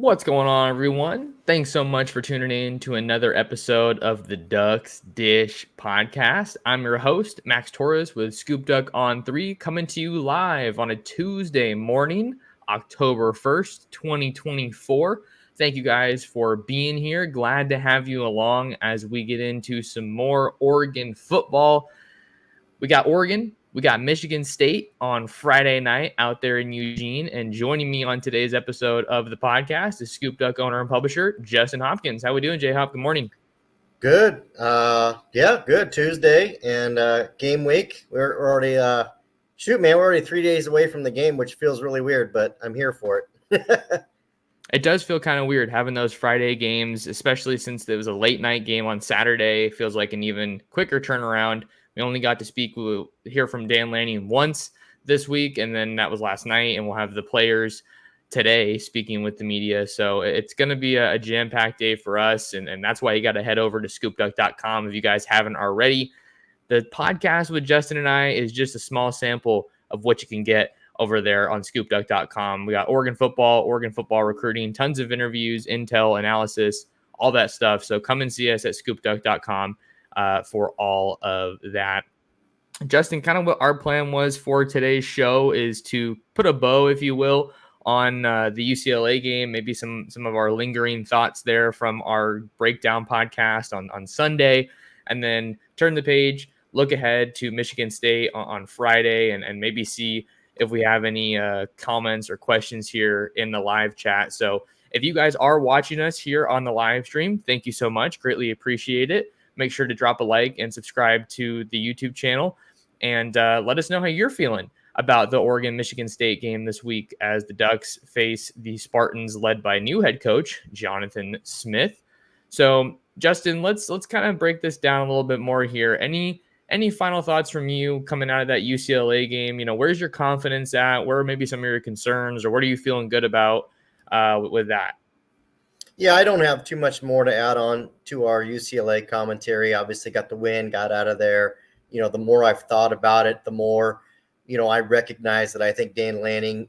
What's going on, everyone? Thanks so much for tuning in to another episode of the Ducks Dish podcast. I'm your host, Max Torres with ScoopDuck on 3, coming to you live on a Tuesday morning, October 1st, 2024. Thank you guys for being here. Glad to have you along as we get into some more Oregon football. We got Oregon. We got Michigan State on Friday night out there in Eugene. And joining me on today's episode of the podcast is ScoopDuck owner and publisher, Justin Hopkins. How we doing, J-Hop? Good morning. Good. Good. Tuesday and game week. We're already, we're already 3 days away from the game, which feels really weird, but I'm here for it. It does feel kind of weird having those Friday games, especially since there was a late night game on Saturday. It feels like an even quicker turnaround. We only got to hear from Dan Lanning once this week, and then that was last night, and we'll have the players today speaking with the media. So it's going to be a jam-packed day for us, and that's why you got to head over to ScoopDuck.com if you guys haven't already. The podcast with Justin and I is just a small sample of what you can get over there on ScoopDuck.com. We got Oregon football recruiting, tons of interviews, intel, analysis, all that stuff. So come and see us at ScoopDuck.com. For all of that. Justin, kind of what our plan was for today's show is to put a bow, if you will, on the UCLA game, maybe some of our lingering thoughts there from our breakdown podcast on Sunday, and then turn the page, look ahead to Michigan State on Friday, and maybe see if we have any comments or questions here in the live chat. So if you guys are watching us here on the live stream, thank you so much. Greatly appreciate it. Make sure to drop a like and subscribe to the YouTube channel, and let us know how you're feeling about the Oregon-Michigan State game this week as the Ducks face the Spartans led by new head coach Jonathan Smith. So, Justin, let's kind of break this down a little bit more here. Any final thoughts from you coming out of that UCLA game? You know, where's your confidence at? Where are maybe some of your concerns, or what are you feeling good about with that? Yeah, I don't have too much more to add on to our UCLA commentary. Obviously got the win, got out of there. You know, the more I've thought about it, the more, I recognize that I think Dan Lanning,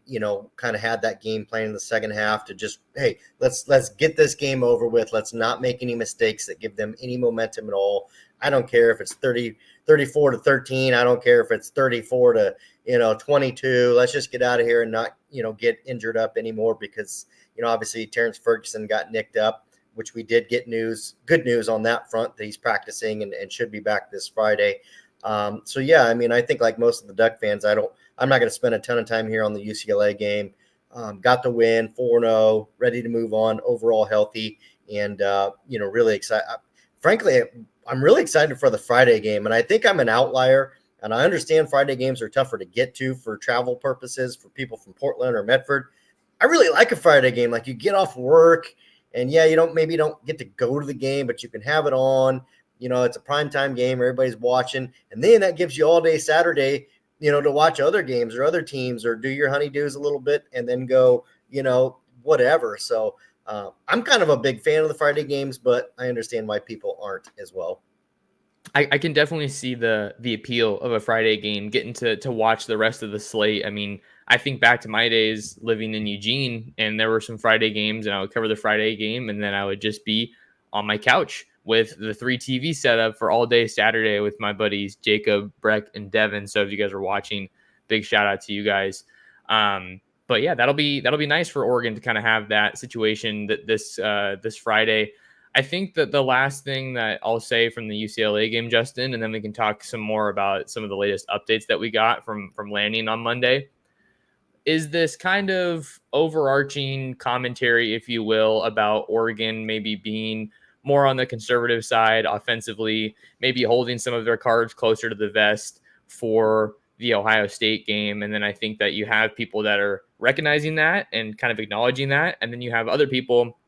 kind of had that game plan in the second half to just, hey, let's get this game over with. Let's not make any mistakes that give them any momentum at all. I don't care if it's 34-13. I don't care if it's 34 to 22. Let's just get out of here and not, get injured up anymore because obviously Terrence Ferguson got nicked up, which we did get good news on that front that he's practicing and should be back this Friday. I think like most of the Duck fans, I'm not going to spend a ton of time here on the UCLA game. Got the win, 4-0, ready to move on, overall healthy, and really excited. Frankly, I'm really excited for the Friday game, and I think I'm an outlier. And I understand Friday games are tougher to get to for travel purposes for people from Portland or Medford. I really like a Friday game. Like you get off work and you don't get to go to the game, but you can have it on, it's a primetime game. Everybody's watching. And then that gives you all day Saturday, to watch other games or other teams or do your honeydews a little bit and then go, whatever. So I'm kind of a big fan of the Friday games, but I understand why people aren't as well. I can definitely see the appeal of a Friday game, getting to watch the rest of the slate. I mean, I think back to my days living in Eugene, and there were some Friday games, and I would cover the Friday game, and then I would just be on my couch with the 3 TV setup for all day Saturday with my buddies Jacob, Breck, and Devin. So if you guys are watching, big shout out to you guys. But yeah, that'll be nice for Oregon to kind of have that situation that this Friday. I think that the last thing that I'll say from the UCLA game, Justin, and then we can talk some more about some of the latest updates that we got from Lanning on Monday, is this kind of overarching commentary, if you will, about Oregon maybe being more on the conservative side offensively, maybe holding some of their cards closer to the vest for the Ohio State game. And then I think that you have people that are recognizing that and kind of acknowledging that. And then you have other people,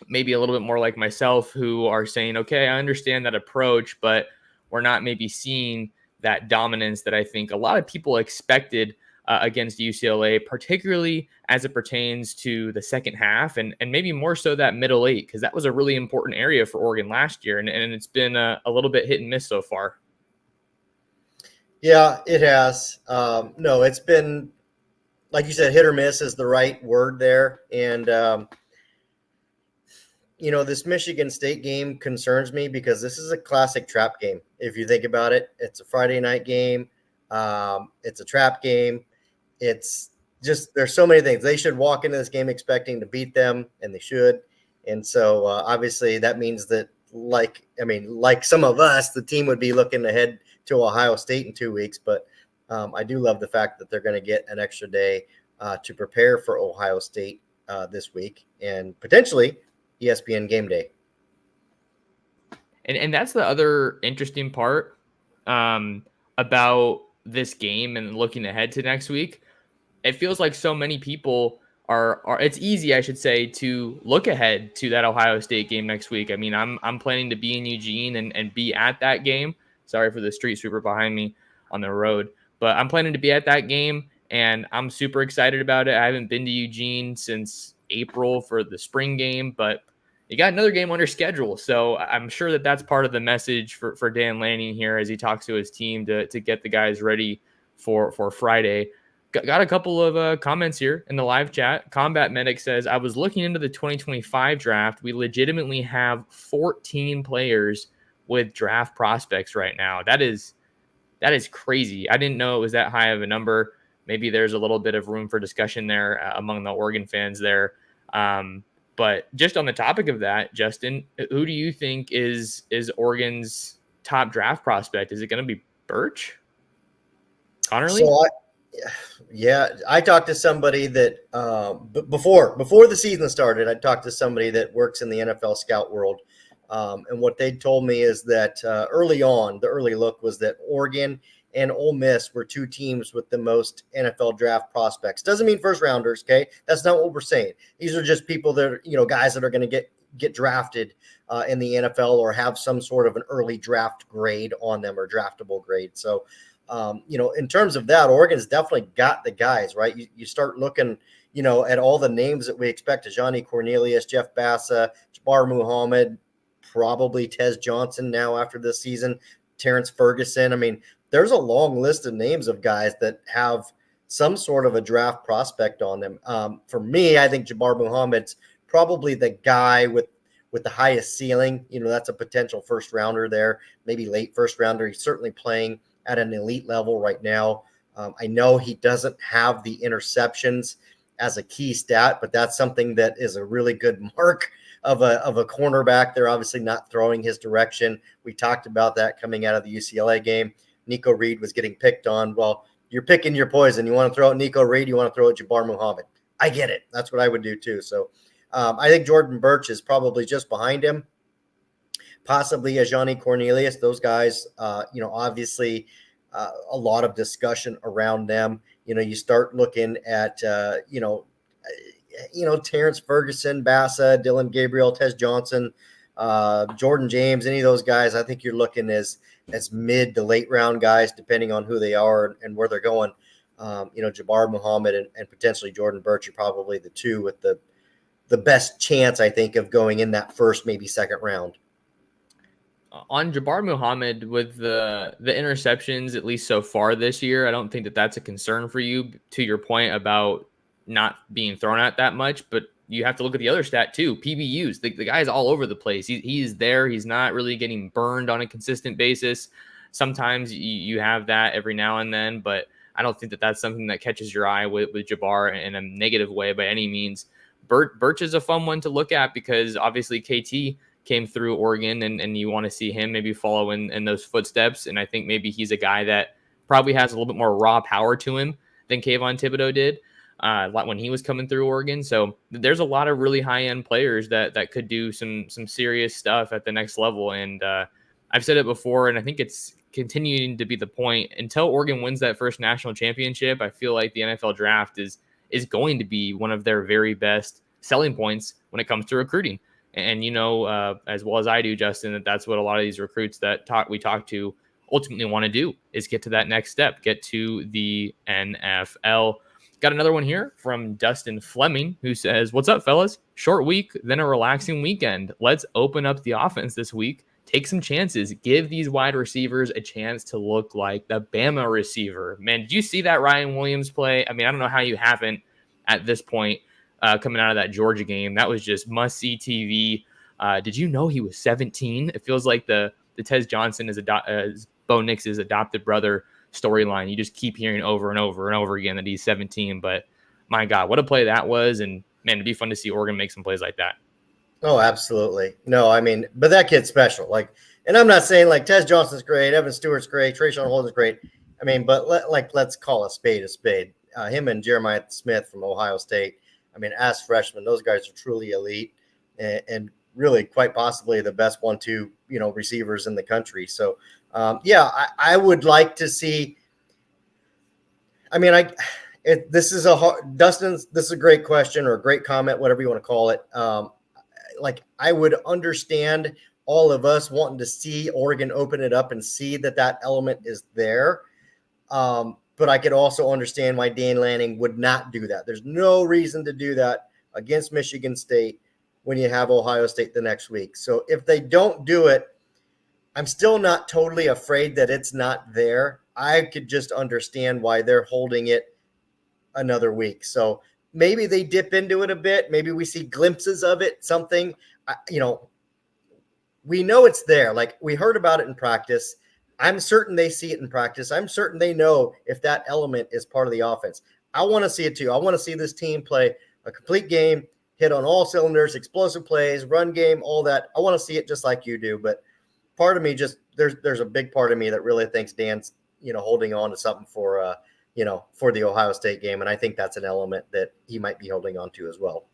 maybe a little bit more like myself, who are saying, okay, I understand that approach, but we're not maybe seeing that dominance that I think a lot of people expected against UCLA, particularly as it pertains to the second half and maybe more so that middle eight, because that was a really important area for Oregon last year. And it's been a little bit hit and miss so far. Yeah, it has. No, it's been, like you said, hit or miss is the right word there. And This Michigan State game concerns me because this is a classic trap game. If you think about it, it's a Friday night game. It's a trap game. It's just, there's so many things. They should walk into this game expecting to beat them, and they should. And so obviously that means that, like some of us, the team would be looking ahead to Ohio State in 2 weeks. But I do love the fact that they're going to get an extra day to prepare for Ohio State this week, and potentially ESPN game day. And that's the other interesting part about this game and looking ahead to next week. It feels like so many people are it's easy, I should say, to look ahead to that Ohio State game next week. I mean, I'm planning to be in Eugene and be at that game. Sorry for the street sweeper behind me on the road, but I'm planning to be at that game, and I'm super excited about it. I haven't been to Eugene since April for the spring game, but you got another game on your schedule. So I'm sure that that's part of the message for Dan Lanning here as he talks to his team to get the guys ready for Friday. Got a couple of comments here in the live chat. Combat Medic says, I was looking into the 2025 draft. We legitimately have 14 players with draft prospects right now. That is crazy. I didn't know it was that high of a number. Maybe there's a little bit of room for discussion there among the Oregon fans there. But just on the topic of that, Justin, who do you think is Oregon's top draft prospect? Is it going to be Birch? Connerly? So I talked to somebody that before the season started, I talked to somebody that works in the NFL scout world. And what they told me is that early on, the early look was that Oregon and Ole Miss were two teams with the most NFL draft prospects. Doesn't mean first rounders, okay? That's not what we're saying. These are just people that are, guys that are going to get drafted in the NFL or have some sort of an early draft grade on them or draftable grade. So, in terms of that, Oregon's definitely got the guys, right? You start looking, at all the names that we expect: Johnny Cornelius, Jeff Bassa, Jabbar Muhammad, probably Tez Johnson now after this season, Terrence Ferguson. I mean, there's a long list of names of guys that have some sort of a draft prospect on them. For me, I think Jabbar Muhammad's probably the guy with the highest ceiling. That's a potential first rounder there, maybe late first rounder. He's certainly playing at an elite level right now. I know he doesn't have the interceptions as a key stat, but that's something that is a really good mark of a cornerback. They're obviously not throwing his direction. We talked about that coming out of the UCLA game. Nico Reed was getting picked on. Well, you're picking your poison. You want to throw at Nico Reed, you want to throw at Jabbar Muhammad. I get it. That's what I would do too. So I think Jordan Birch is probably just behind him, possibly a Johnny Cornelius. Those guys, obviously a lot of discussion around them. You start looking at, Terrence Ferguson, Bassa, Dylan Gabriel, Tez Johnson, Jordan James, any of those guys. I think you're looking as mid to late round guys, depending on who they are and where they're going. Jabbar Muhammad and potentially Jordan Birch are probably the two with the best chance, I think, of going in that first, maybe second round. On Jabbar Muhammad, with the interceptions, at least so far this year, I don't think that that's a concern for you, to your point about not being thrown at that much. But you have to look at the other stat too, PBUs. The guy's all over the place. He's there. He's not really getting burned on a consistent basis. Sometimes you have that every now and then, but I don't think that that's something that catches your eye with Jabbar in a negative way by any means. Birch is a fun one to look at because obviously KT came through Oregon, and you want to see him maybe follow in those footsteps. And I think maybe he's a guy that probably has a little bit more raw power to him than Kayvon Thibodeau did when he was coming through Oregon. So there's a lot of really high-end players that could do some serious stuff at the next level. And I've said it before, and I think it's continuing to be the point. Until Oregon wins that first national championship, I feel like the NFL draft is going to be one of their very best selling points when it comes to recruiting. And as well as I do, Justin, that's what a lot of these recruits we talk to ultimately want to do, is get to that next step, get to the NFL. Got another one here from Dustin Fleming, who says, "What's up, fellas? Short week, then a relaxing weekend. Let's open up the offense this week. Take some chances. Give these wide receivers a chance to look like the Bama receiver." Man, did you see that Ryan Williams play? I mean, I don't know how you haven't at this point. Coming out of that Georgia game, that was just must-see TV. Did you know he was 17? It feels like the Tez Johnson is Bo Nix's adopted brother storyline. You just keep hearing over and over and over again that he's 17. But my God, what a play that was. And man, it'd be fun to see Oregon make some plays like that. Oh, absolutely. No, I mean, but that kid's special. Like, and I'm not saying like Tez Johnson's great, Evan Stewart's great, Trayshawn Holden's great. I mean, but let's call a spade a spade. Him and Jeremiah Smith from Ohio State. I mean, as freshmen, those guys are truly elite and really quite possibly the best 1-2 receivers in the country. So, I would like to see. I mean, this is Dustin's. This is a great question or a great comment, whatever you want to call it. Like I would understand all of us wanting to see Oregon open it up and see that element is there. But I could also understand why Dan Lanning would not do that. There's no reason to do that against Michigan State when you have Ohio State the next week. So if they don't do it, I'm still not totally afraid that it's not there. I could just understand why they're holding it another week. So maybe they dip into it a bit. Maybe we see glimpses of it, something, we know it's there. Like we heard about it in practice. I'm certain they see it in practice. I'm certain they know if that element is part of the offense. I want to see it too. I want to see this team play a complete game, hit on all cylinders, explosive plays, run game, all that. I want to see it just like you do. But part of me there's a big part of me that really thinks Dan's, holding on to something for the Ohio State game. And I think that's an element that he might be holding on to as well.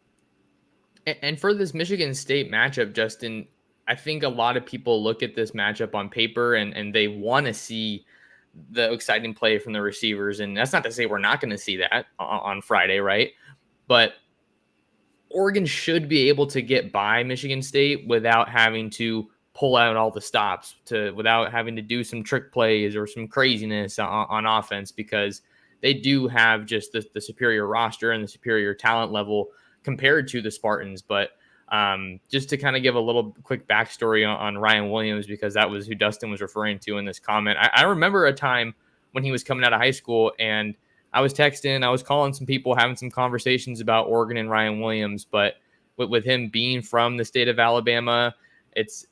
And for this Michigan State matchup, Justin, I think a lot of people look at this matchup on paper and they want to see the exciting play from the receivers. And that's not to say we're not going to see that on Friday, right? But Oregon should be able to get by Michigan State without having to pull out all the stops, without having to do some trick plays or some craziness on offense, because they do have just the superior roster and the superior talent level compared to the Spartans. But just to kind of give a little quick backstory on Ryan Williams, because that was who Dustin was referring to in this comment. I remember a time when he was coming out of high school and I was texting, I was calling some people, having some conversations about Oregon and Ryan Williams, but with him being from the state of Alabama,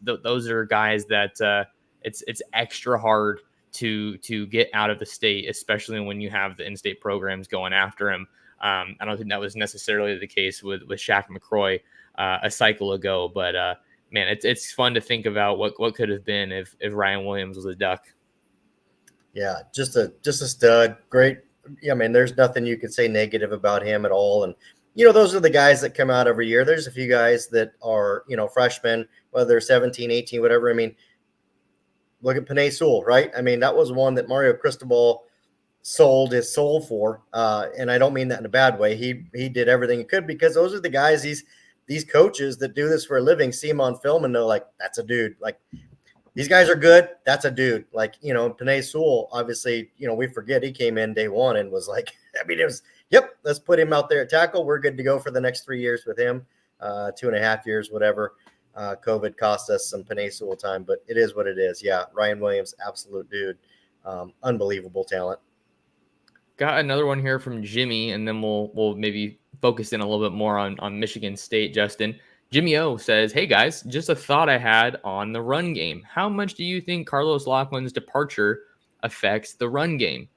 those are guys that it's extra hard to get out of the state, especially when you have the in-state programs going after him. I don't think that was necessarily the case with Shaq McCroy a cycle ago, but man, it's fun to think about what could have been if Ryan Williams was a Duck. Yeah, just a stud. Great. I mean, there's nothing you could say negative about him at all. And those are the guys that come out every year. There's a few guys that are freshmen, whether they're 17, 18, whatever. I mean, look at Penei Sewell, right? I mean, that was one that Mario Cristobal sold his soul for, and I don't mean that in a bad way. He did everything he could, because those are the guys, these coaches that do this for a living, see him on film and know, like, that's a dude. Like, these guys are good. That's a dude. Like, Penei Sewell, obviously, we forget he came in day one and was like, I mean, it was, yep, let's put him out there at tackle. We're good to go for the next 3 years with him, 2.5 years, whatever. COVID cost us some Penei Sewell time, but it is what it is. Yeah, Ryan Williams, absolute dude. Unbelievable talent. Got another one here from Jimmy, and then we'll maybe focus in a little bit more on Michigan State, Justin. Jimmy O says, "Hey guys, just a thought I had on the run game. How much do you think Carlos Loughlin's departure affects the run game?"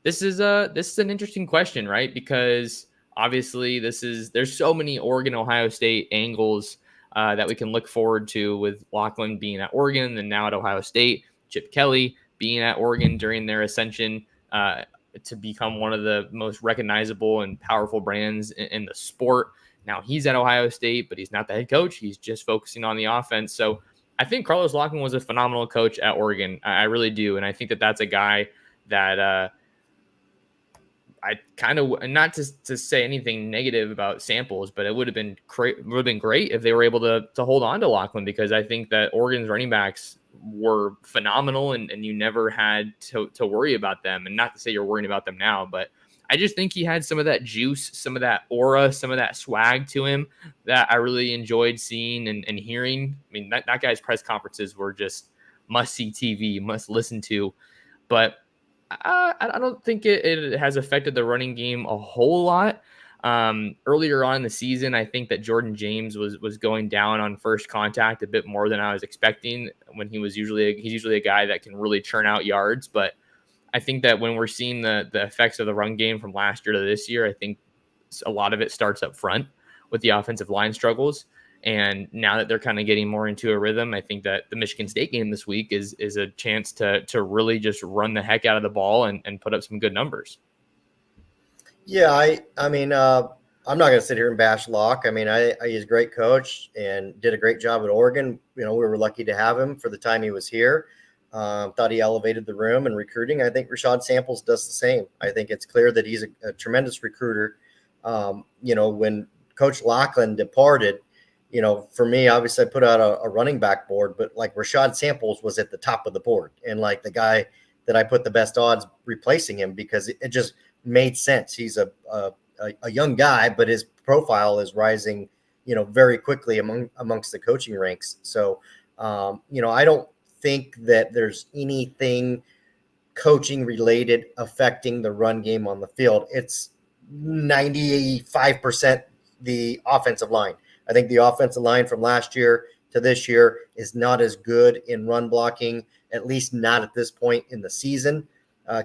This is an interesting question, right? Because obviously there's so many Oregon, Ohio State angles that we can look forward to, with Loughlin being at Oregon and now at Ohio State, Chip Kelly being at Oregon during their ascension to become one of the most recognizable and powerful brands in the sport. Now he's at Ohio State, but he's not the head coach. He's just focusing on the offense. So I think Carlos Loughlin was a phenomenal coach at Oregon. I really do. And I think that's a guy that I kind of, not to say anything negative about Samples, but it would have been great if they were able to hold on to Loughlin, because I think that Oregon's running backs were phenomenal and you never had to worry about them. And not to say you're worrying about them now, but I just think he had some of that juice, some of that aura, some of that swag to him that I really enjoyed seeing and hearing. I mean, that guy's press conferences were just must-see TV, must listen to. But I don't think it has affected the running game a whole lot. Earlier on in the season, I think that Jordan James was going down on first contact a bit more than I was expecting when he's usually a guy that can really churn out yards. But I think that when we're seeing the effects of the run game from last year to this year, I think a lot of it starts up front with the offensive line struggles. And now that they're kind of getting more into a rhythm, I think that the Michigan State game this week is a chance to really just run the heck out of the ball and put up some good numbers. Yeah, I mean, I'm not going to sit here and bash Locke. I mean, he's a great coach and did a great job at Oregon. We were lucky to have him for the time he was here. Thought he elevated the room in recruiting. I think Rashad Samples does the same. I think it's clear that he's a tremendous recruiter. When Coach Lachlan departed, for me, obviously I put out a running back board, but like Rashad Samples was at the top of the board and like the guy that I put the best odds replacing him because it just made sense. He's a young guy, but his profile is rising, very quickly amongst the coaching ranks. So, I don't think that there's anything coaching related affecting the run game on the field. It's 95% the offensive line. I think the offensive line from last year to this year is not as good in run blocking, at least not at this point in the season.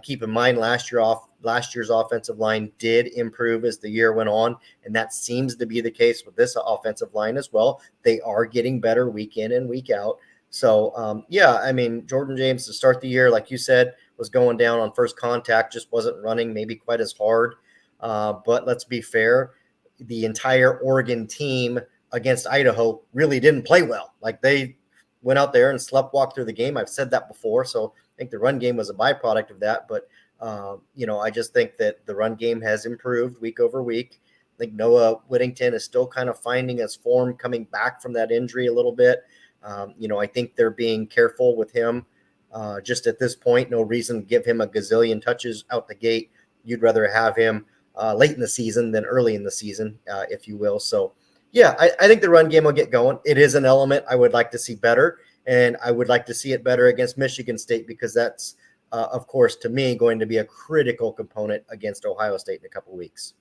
Keep in mind, last year's offensive line did improve as the year went on, and that seems to be the case with this offensive line as well. They are getting better week in and week out. So, I mean, Jordan James to start the year, like you said, was going down on first contact, just wasn't running maybe quite as hard. But let's be fair, the entire Oregon team against Idaho really didn't play well. Like they went out there and sleptwalked through the game. I've said that before, so I think the run game was a byproduct of that. But, I just think that the run game has improved week over week. I think Noah Whittington is still kind of finding his form coming back from that injury a little bit. I think they're being careful with him. Just at this point, no reason to give him a gazillion touches out the gate. You'd rather have him late in the season than early in the season, if you will. So, yeah, I think the run game will get going. It is an element I would like to see better, and I would like to see it better against Michigan State because that's, of course, to me, going to be a critical component against Ohio State in a couple of weeks.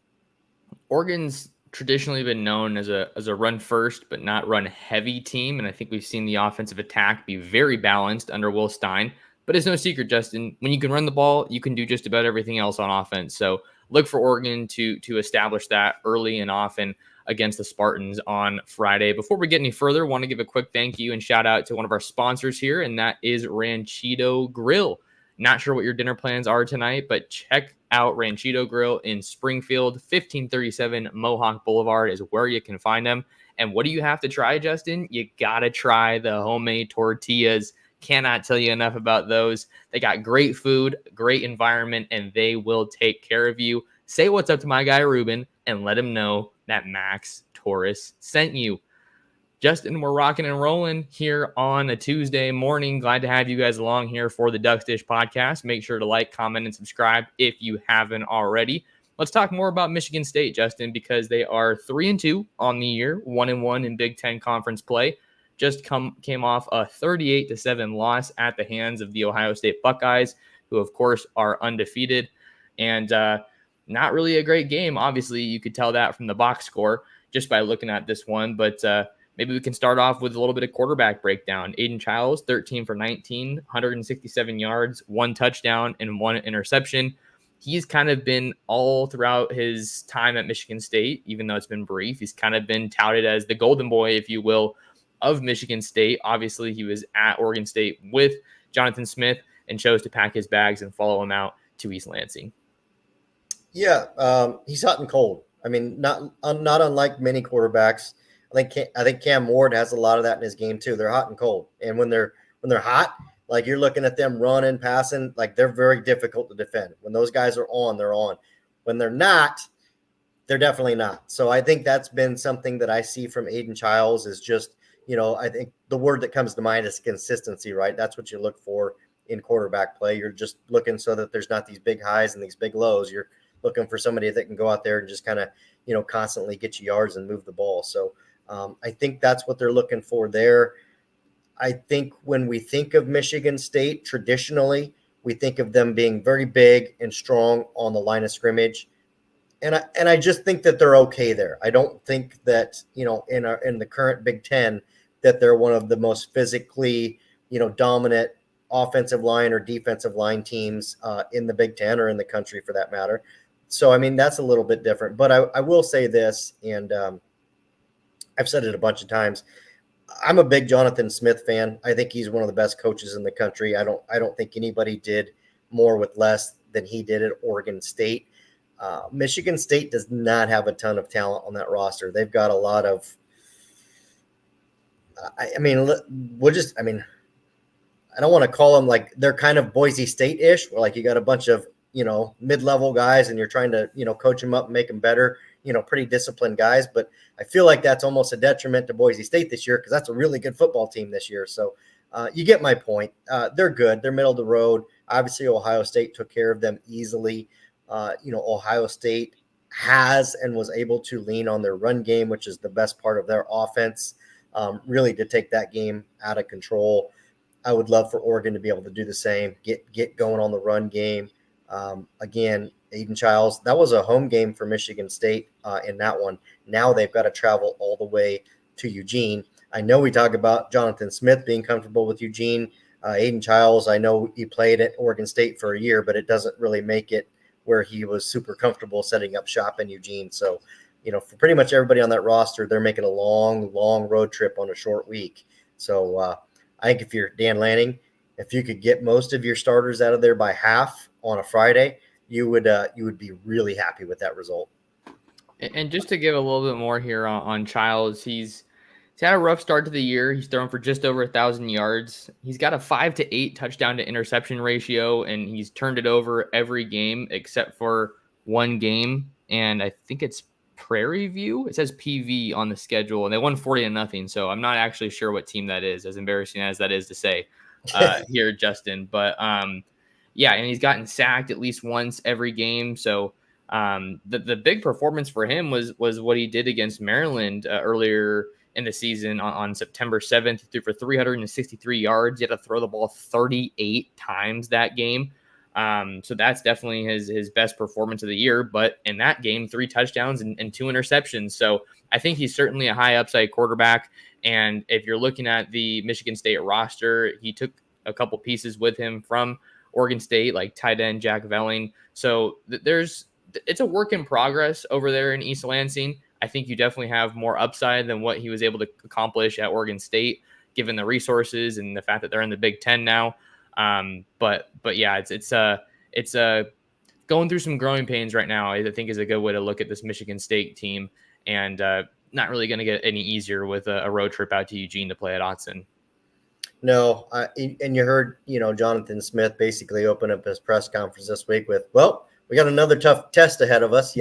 Oregon's traditionally been known as a run first but not run heavy team, and I think we've seen the offensive attack be very balanced under Will Stein. But it's no secret, Justin, when you can run the ball, you can do just about everything else on offense. So look for Oregon to establish that early and often against the Spartans on Friday. Before we get any further, I want to give a quick thank you and shout out to one of our sponsors here, and that is Ranchito Grill. Not sure what your dinner plans are tonight, but check out Ranchito Grill in Springfield. 1537 Mohawk Boulevard is where you can find them. And what do you have to try, Justin? You got to try the homemade tortillas. Cannot tell you enough about those. They got great food, great environment, and they will take care of you. Say what's up to my guy Ruben and let him know that Max Torres sent you. Justin, we're rocking and rolling here on a Tuesday morning. Glad to have you guys along here for the Ducks Dish podcast. Make sure to like, comment, and subscribe if you haven't already. Let's talk more about Michigan State, Justin, because they are 3-2 on the year, 1-1 in Big Ten conference play. Just came off a 38-7 loss at the hands of the Ohio State Buckeyes, who, of course, are undefeated. And not really a great game. Obviously, you could tell that from the box score just by looking at this one. But maybe we can start off with a little bit of quarterback breakdown. Aiden Childs, 13 for 19, 167 yards, 1 touchdown, and 1 interception. He's kind of been all throughout his time at Michigan State, even though it's been brief. He's kind of been touted as the golden boy, if you will, of Michigan State. Obviously, he was at Oregon State with Jonathan Smith and chose to pack his bags and follow him out to East Lansing. Yeah, he's hot and cold. I mean, not unlike many quarterbacks. I think Cam Ward has a lot of that in his game too. They're hot and cold, and when they're hot, like you're looking at them running, passing, like they're very difficult to defend. When those guys are on, they're on. When they're not, they're definitely not. So I think that's been something that I see from Aiden Childs is just, I think the word that comes to mind is consistency, right? That's what you look for in quarterback play. You're just looking so that there's not these big highs and these big lows. You're looking for somebody that can go out there and just kind of, constantly get you yards and move the ball. So I think that's what they're looking for there. I think when we think of Michigan State, traditionally, we think of them being very big and strong on the line of scrimmage. And I just think that they're okay there. I don't think that, in the current Big Ten, that they're one of the most physically, dominant offensive line or defensive line teams in the Big Ten or in the country for that matter. So, I mean, that's a little bit different. But I will say this, and I've said it a bunch of times. I'm a big Jonathan Smith fan. I think he's one of the best coaches in the country. I don't think anybody did more with less than he did at Oregon State. Michigan State does not have a ton of talent on that roster. They've got a lot of. I mean, I don't want to call them like they're kind of Boise State-ish, where like you got a bunch of mid-level guys and you're trying to coach them up and make them better. Pretty disciplined guys, but I feel like that's almost a detriment to Boise State this year because that's a really good football team this year. So you get my point. They're good. They're middle of the road. Obviously, Ohio State took care of them easily. Ohio State has and was able to lean on their run game, which is the best part of their offense, really to take that game out of control. I would love for Oregon to be able to do the same, get going on the run game. Again, Aiden Childs, that was a home game for Michigan State in that one. Now they've got to travel all the way to Eugene. I know we talk about Jonathan Smith being comfortable with Eugene. Aiden Childs, I know he played at Oregon State for a year, but it doesn't really make it where he was super comfortable setting up shop in Eugene. So, for pretty much everybody on that roster, they're making a long, long road trip on a short week. So I think if you're Dan Lanning, if you could get most of your starters out of there by half on a Friday, you would be really happy with that result. And just to give a little bit more here on Childs, he's had a rough start to the year. He's thrown for just over 1,000 yards. He's got a 5 to 8 touchdown to interception ratio, and he's turned it over every game except for one game. And I think it's Prairie View. It says PV on the schedule, and they won 40-0. So I'm not actually sure what team that is, as embarrassing as that is to say here, Justin. But yeah, and he's gotten sacked at least once every game. So the big performance for him was what he did against Maryland earlier in the season on September 7th. He threw for 363 yards. He had to throw the ball 38 times that game. So that's definitely his best performance of the year. But in that game, 3 touchdowns and 2 interceptions. So I think he's certainly a high upside quarterback. And if you're looking at the Michigan State roster, he took a couple pieces with him from Oregon State, like tight end Jack Velling. So it's a work in progress over there in East Lansing. I think you definitely have more upside than what he was able to accomplish at Oregon State, given the resources and the fact that they're in the Big Ten now. But yeah, it's going through some growing pains right now. I think is a good way to look at this Michigan State team, and not really going to get any easier with a road trip out to Eugene to play at Autzen. No, and you heard Jonathan Smith basically open up his press conference this week with, well, we got another tough test ahead of us.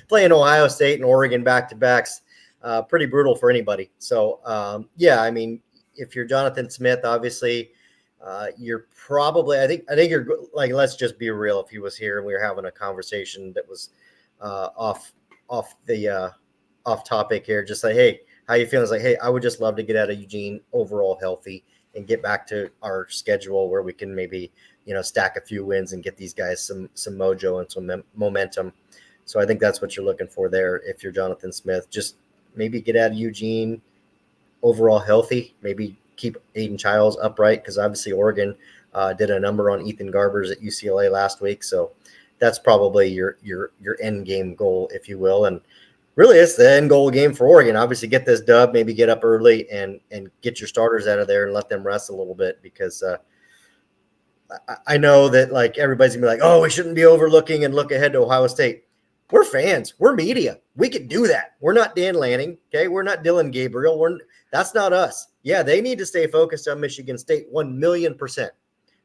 Playing Ohio State and Oregon back-to-backs, pretty brutal for anybody. So, yeah, I mean, if you're Jonathan Smith, obviously, you're probably. I think you're like. Let's just be real. If he was here and we were having a conversation that was off topic here, just like, hey, how you feeling? It's like, hey, I would just love to get out of Eugene overall healthy and get back to our schedule where we can maybe stack a few wins and get these guys some mojo and some momentum. So I think that's what you're looking for there. If you're Jonathan Smith, just maybe get out of Eugene overall healthy, maybe keep Aiden Childs upright, because obviously Oregon did a number on Ethan Garbers at UCLA last week. So that's probably your end game goal, if you will. And really, it's the end goal game for Oregon. Obviously, get this dub, maybe get up early and get your starters out of there and let them rest a little bit, because I know that like everybody's gonna be like, oh, we shouldn't be overlooking and look ahead to Ohio State. We're fans. We're media. We can do that. We're not Dan Lanning. Okay. We're not Dylan Gabriel. That's not us. Yeah. They need to stay focused on Michigan State 1,000,000%.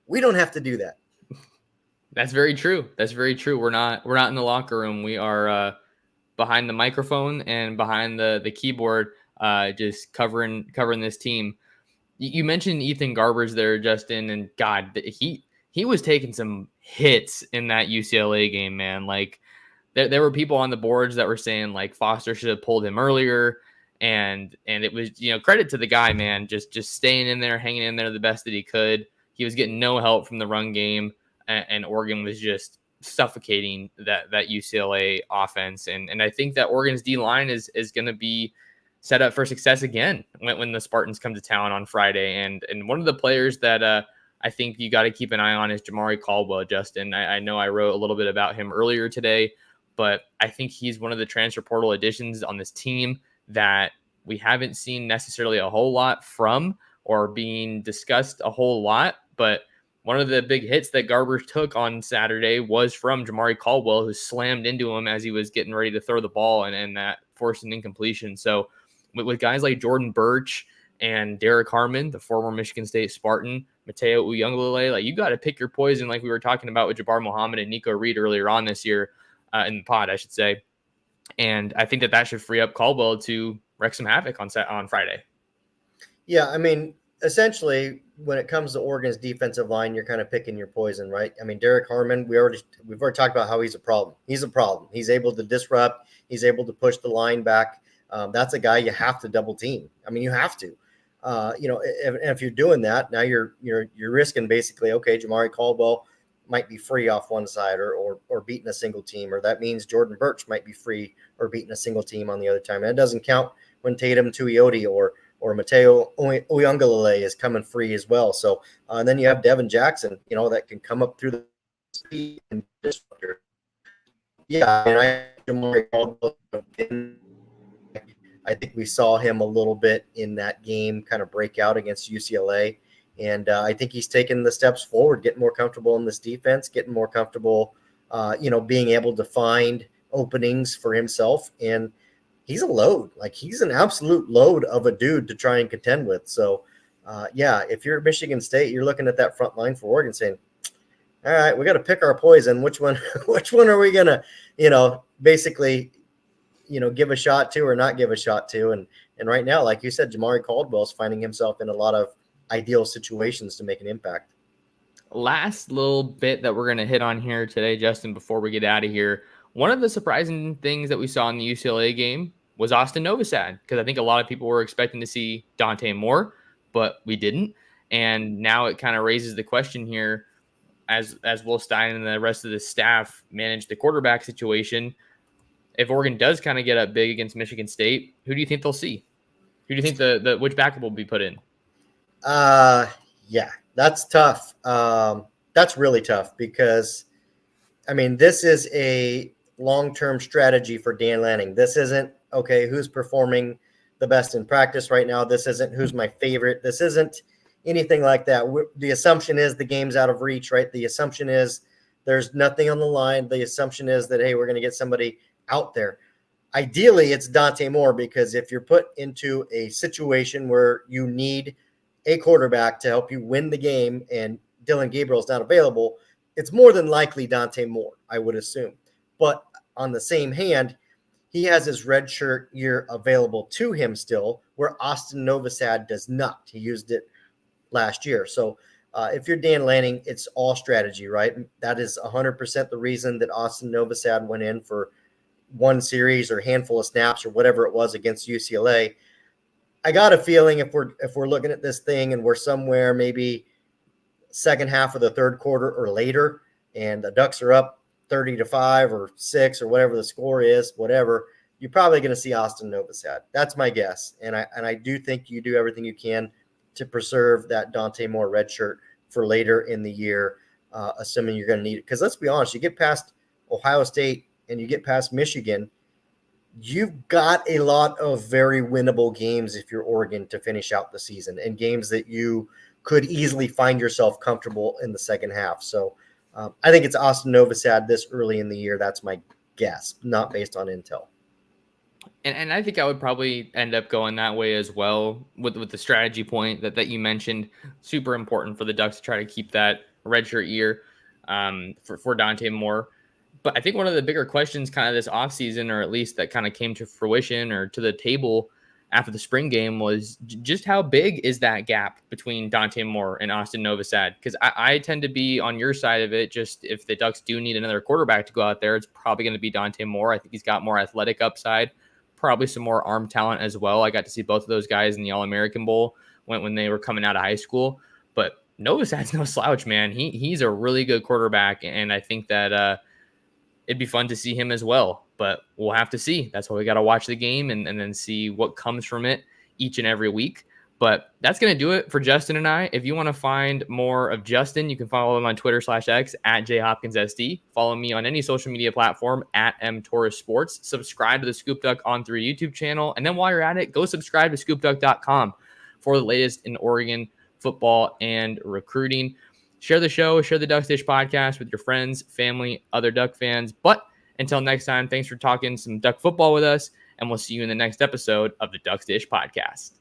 We don't have to do that. That's very true. That's very true. We're not in the locker room. We are behind the microphone and behind the keyboard, just covering this team. You mentioned Ethan Garbers there, Justin, and God, he was taking some hits in that UCLA game, man. Like there were people on the boards that were saying like Foster should have pulled him earlier, and it was credit to the guy, man, just staying in there, hanging in there the best that he could. He was getting no help from the run game, and Oregon was just suffocating that UCLA offense. And I think that Oregon's D line is going to be set up for success again when the Spartans come to town on Friday. And one of the players that I think you got to keep an eye on is Jamari Caldwell, Justin. I know I wrote a little bit about him earlier today, but I think he's one of the transfer portal additions on this team that we haven't seen necessarily a whole lot from or being discussed a whole lot. But one of the big hits that Garber took on Saturday was from Jamari Caldwell, who slammed into him as he was getting ready to throw the ball, and that forced an incompletion. So with guys like Jordan Birch and Derek Harmon, the former Michigan State Spartan, Mateo Uyunglele, like, you got to pick your poison, like we were talking about with Jabbar Muhammad and Nico Reed earlier on this year in the pod, I should say. And I think that should free up Caldwell to wreak some havoc on Friday. Yeah, I mean, essentially, when it comes to Oregon's defensive line, you're kind of picking your poison, right? I mean, Derek Harmon, we've already talked about how he's a problem. He's a problem. He's able to disrupt. He's able to push the line back. That's a guy you have to double team. I mean, you have to. If you're doing that, now you're risking basically, okay, Jamari Caldwell might be free off one side or beating a single team, or that means Jordan Birch might be free or beating a single team on the other time. And it doesn't count when Tatum Tuioti or Mateo Uyunglele is coming free as well. So and then you have Devin Jackson, that can come up through the speed and disrupt. Yeah, Jamari Caldwell, I think we saw him a little bit in that game kind of break out against UCLA. And I think he's taken the steps forward, getting more comfortable in this defense, getting more comfortable, being able to find openings for himself. And he's a load. Like, he's an absolute load of a dude to try and contend with. So, if you're at Michigan State, you're looking at that front line for Oregon saying, all right, we got to pick our poison. Which one are we going to, basically, give a shot to or not give a shot to? And right now, like you said, Jamari Caldwell is finding himself in a lot of ideal situations to make an impact. Last little bit that we're going to hit on here today, Justin, before we get out of here. One of the surprising things that we saw in the UCLA game was Austin Novosad, because I think a lot of people were expecting to see Dante Moore, but we didn't. And now it kind of raises the question here, as Will Stein and the rest of the staff manage the quarterback situation. If Oregon does kind of get up big against Michigan State, who do you think they'll see? Who do you think the which backup will be put in? Yeah, that's tough. That's really tough because, I mean, this is a long-term strategy for Dan Lanning. This isn't, okay, who's performing the best in practice right now. This isn't who's my favorite. This isn't anything like that. The assumption is the game's out of reach, right? The assumption is there's nothing on the line. The assumption is that, hey, we're going to get somebody out there. Ideally, it's Dante Moore, because if you're put into a situation where you need a quarterback to help you win the game and Dylan Gabriel's not available, it's more than likely Dante Moore, I would assume. But on the same hand, he has his redshirt year available to him still, where Austin Novosad does not. He used it last year. So if you're Dan Lanning, it's all strategy, right? That is 100% the reason that Austin Novosad went in for one series or handful of snaps or whatever it was against UCLA. I got a feeling if we're looking at this thing and we're somewhere maybe second half of the third quarter or later, and the Ducks are up 30-5 or 6 or whatever the score is, whatever, you're probably going to see Austin Novosad. That's my guess. And I do think you do everything you can to preserve that Dante Moore red shirt for later in the year, assuming you're going to need it. Because let's be honest, you get past Ohio State and you get past Michigan, you've got a lot of very winnable games if you're Oregon to finish out the season, and games that you could easily find yourself comfortable in the second half. So I think it's Austin Novosad this early in the year. That's my guess, not based on intel. And I think I would probably end up going that way as well with the strategy point that you mentioned. Super important for the Ducks to try to keep that redshirt year for Dante Moore. But I think one of the bigger questions kind of this offseason, or at least that kind of came to fruition or to the table after the spring game, was just how big is that gap between Dante Moore and Austin Novosad? Because I tend to be on your side of it. Just if the Ducks do need another quarterback to go out there, it's probably going to be Dante Moore. I think he's got more athletic upside, probably some more arm talent as well. I got to see both of those guys in the All-American Bowl when they were coming out of high school. But Novosad's no slouch, man. He's a really good quarterback, and I think that it'd be fun to see him as well. But we'll have to see. That's why we got to watch the game and then see what comes from it each and every week. But that's going to do it for Justin and I. If you want to find more of Justin, you can follow him on Twitter/X at jhopkinssd. Follow me on any social media platform at mtorresports. Subscribe to the ScoopDuck On 3 YouTube channel. And then while you're at it, go subscribe to ScoopDuck.com for the latest in Oregon football and recruiting. Share the show, share the Ducks Dish podcast with your friends, family, other Duck fans. But until next time, thanks for talking some Duck football with us, and we'll see you in the next episode of the Ducks Dish podcast.